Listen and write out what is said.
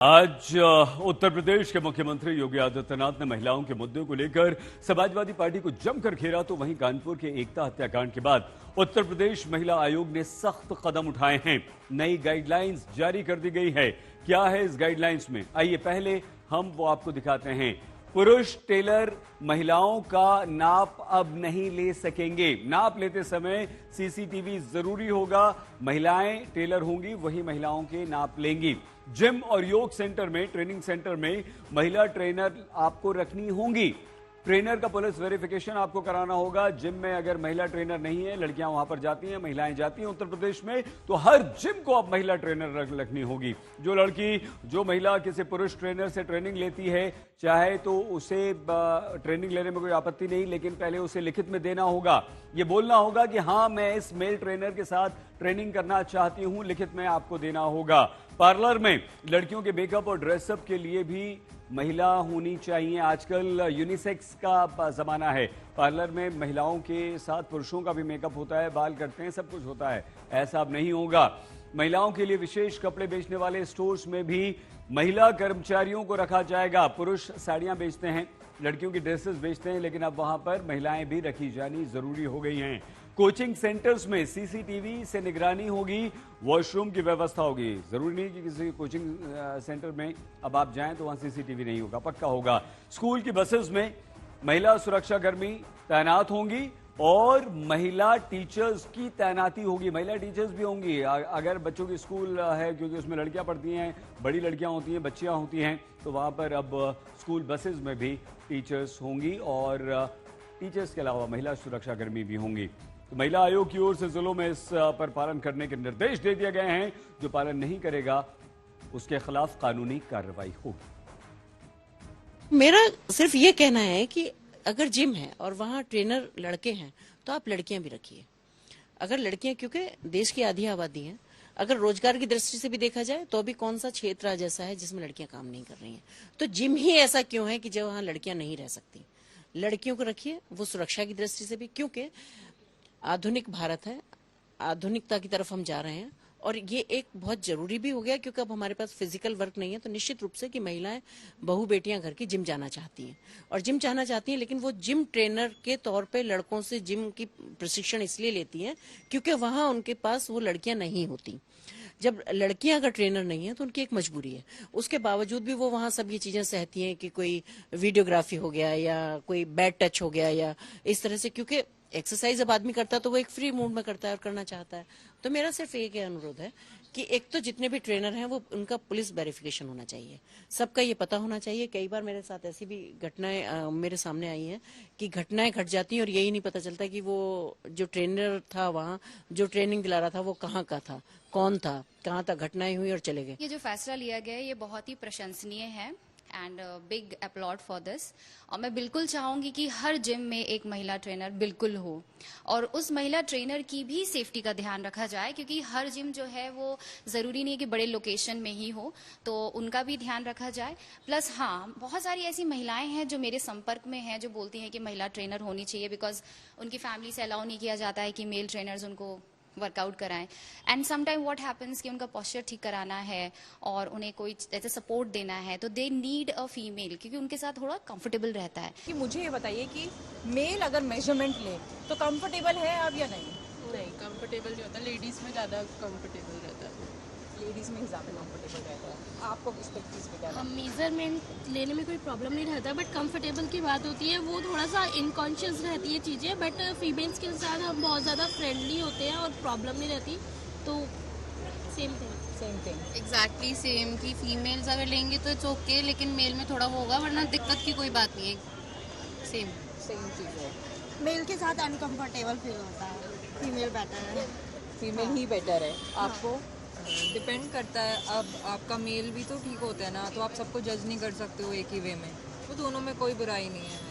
आज उत्तर प्रदेश के मुख्यमंत्री योगी आदित्यनाथ ने महिलाओं के मुद्दों को लेकर समाजवादी पार्टी को जमकर घेरा। तो वहीं कानपुर के एकता हत्याकांड के बाद उत्तर प्रदेश महिला आयोग ने सख्त कदम उठाए हैं। नई गाइडलाइंस जारी कर दी गई है। क्या है इस गाइडलाइंस में, आइए पहले हम वो आपको दिखाते हैं। पुरुष टेलर महिलाओं का नाप अब नहीं ले सकेंगे। नाप लेते समय सीसीटीवी जरूरी होगा। महिलाएं टेलर होंगी, वही महिलाओं के नाप लेंगी। जिम और योग सेंटर में, ट्रेनिंग सेंटर में महिला ट्रेनर आपको रखनी होंगी। ट्रेनर का पुलिस वेरिफिकेशन आपको कराना होगा। जिम में अगर महिला ट्रेनर नहीं है, लड़कियां वहां पर जाती हैं, महिलाएं जाती हैं उत्तर प्रदेश में, तो हर जिम को अब महिला ट्रेनर रखनी होगी। जो महिला किसी पुरुष ट्रेनर से ट्रेनिंग लेती है, चाहे तो उसे ट्रेनिंग लेने में कोई आपत्ति नहीं, लेकिन पहले उसे लिखित में देना होगा। ये बोलना होगा कि हाँ, मैं इस मेल ट्रेनर के साथ ट्रेनिंग करना चाहती हूं, लिखित में आपको देना होगा। पार्लर में लड़कियों के मेकअप और ड्रेसअप के लिए भी महिला होनी चाहिए। आजकल यूनिसेक्स का जमाना है। पार्लर में महिलाओं के साथ पुरुषों का भी मेकअप होता है, बाल करते हैं, सब कुछ होता है। ऐसा अब नहीं होगा। महिलाओं के लिए विशेष कपड़े बेचने वाले स्टोर्स में भी महिला कर्मचारियों को रखा जाएगा। पुरुष साड़ियां बेचते हैं, लड़कियों की ड्रेसेस बेचते हैं, लेकिन अब वहां पर महिलाएं भी रखी जानी जरूरी हो गई हैं। कोचिंग सेंटर्स में सीसीटीवी से निगरानी होगी, वॉशरूम की व्यवस्था होगी। जरूरी नहीं कि किसी कोचिंग सेंटर में अब आप जाएं तो वहां सीसीटीवी नहीं होगा, पक्का होगा। स्कूल की बसेस में महिला सुरक्षाकर्मी तैनात होंगी और महिला टीचर्स की तैनाती होगी। महिला टीचर्स भी होंगी। अगर बच्चों की स्कूल है, क्योंकि उसमें लड़कियां पढ़ती हैं, बड़ी लड़कियां होती हैं, बच्चियां होती हैं, तो वहां पर अब स्कूल बसेस में भी टीचर्स होंगी और टीचर्स के अलावा महिला सुरक्षाकर्मी भी होंगी। तो महिला आयोग की ओर से जिलों में इस पर पालन करने के निर्देश दे दिए गए हैं। जो पालन नहीं करेगा उसके खिलाफ कानूनी कार्रवाई होगी। मेरा सिर्फ ये कहना है कि अगर जिम है और वहाँ ट्रेनर लड़के हैं तो आप लड़कियां भी रखिए। अगर लड़कियां, क्योंकि देश की आधी आबादी है, अगर रोजगार की दृष्टि से भी देखा जाए तो अभी कौन सा क्षेत्र जैसा है जिसमें लड़कियां काम नहीं कर रही हैं। तो जिम ही ऐसा क्यों है कि जब वहाँ लड़कियां नहीं रह सकती। लड़कियों को रखिए, वो सुरक्षा की दृष्टि से भी, क्योंकि आधुनिक भारत है, आधुनिकता की तरफ हम जा रहे हैं और ये एक बहुत जरूरी भी हो गया, क्योंकि अब हमारे पास फिजिकल वर्क नहीं है। तो निश्चित रूप से कि महिलाएं, बहू बेटियां घर की जिम जाना चाहती हैं और जिम जाना चाहती हैं, लेकिन वो जिम ट्रेनर के तौर पे लड़कों से जिम की प्रशिक्षण इसलिए लेती हैं क्योंकि वहां उनके पास वो लड़कियां नहीं होती। जब लड़कियां अगर ट्रेनर नहीं है तो उनकी एक मजबूरी है। उसके बावजूद भी वो वहां सब ये चीजें सहती हैं कि कोई वीडियोग्राफी हो गया या कोई बैड टच हो गया या इस तरह से, क्योंकि एक्सरसाइज जब आदमी करता है तो वो एक फ्री मूड में करता है और करना चाहता है। तो मेरा सिर्फ एक अनुरोध है कि एक तो जितने भी ट्रेनर हैं वो उनका पुलिस वेरिफिकेशन होना चाहिए, सबका ये पता होना चाहिए। कई बार मेरे साथ ऐसी भी घटनाएं मेरे सामने आई हैं कि घटनाएं घट जाती हैं और यही नहीं पता चलता कि वो जो ट्रेनर था वहाँ जो ट्रेनिंग दिला रहा था वो कहाँ का था, कौन था, कहाँ तक घटनाएं हुई और चले गए। ये जो फैसला लिया गया है ये बहुत ही प्रशंसनीय है and big applaud for this. और मैं बिल्कुल चाहूंगी कि हर जिम में एक महिला ट्रेनर बिल्कुल हो और उस महिला ट्रेनर की भी सेफ्टी का ध्यान रखा जाए, क्योंकि हर जिम जो है वो जरूरी नहीं है कि बड़े लोकेशन में ही हो, तो उनका भी ध्यान रखा जाए। प्लस हाँ, बहुत सारी ऐसी महिलाएं हैं जो मेरे संपर्क में हैं जो बोलती हैं कि महिला ट्रेनर होनी चाहिए, बिकॉज उनकी फैमिली से अलाउ नहीं किया जाता है कि मेल ट्रेनर्स उनको वर्कआउट कराएं। एंड समटाइम व्हाट हैपेंस कि उनका पोस्चर ठीक कराना है और उन्हें कोई ऐसे सपोर्ट देना है तो दे नीड अ फीमेल, क्योंकि उनके साथ थोड़ा कंफर्टेबल रहता है। कि मुझे ये बताइए कि मेल अगर मेजरमेंट ले तो कंफर्टेबल है अब या नहीं? नहीं, कंफर्टेबल नहीं होता। लेडीज में ज़्यादा कंफर्टेबल रहता है। लेडीज में ही ज़्यादा कंफर्टेबल रहता है। आपको किस चीज़ पे क्या? मेजरमेंट लेने में कोई प्रॉब्लम नहीं रहता, बट कंफर्टेबल की बात होती है वो थोड़ा सा इनकॉन्शियस रहती है चीज़ें। बट फीमेल्स के साथ हम बहुत ज़्यादा फ्रेंडली होते हैं और प्रॉब्लम नहीं रहती, तो सेम थिंग एग्जैक्टली सेम कि फीमेल्स अगर लेंगे तो इट्स ओके, लेकिन मेल में थोड़ा वो होगा, वरना दिक्कत की कोई बात नहीं है। सेम चीज़ है। मेल के साथ अनकंफर्टेबल फील होता है, फीमेल बेटर है। फीमेल ही बेटर है। आपको डिपेंड करता है। अब आपका मेल भी तो ठीक होता है ना, तो आप सबको जज नहीं कर सकते हो एक ही वे में। तो दोनों में कोई बुराई नहीं है।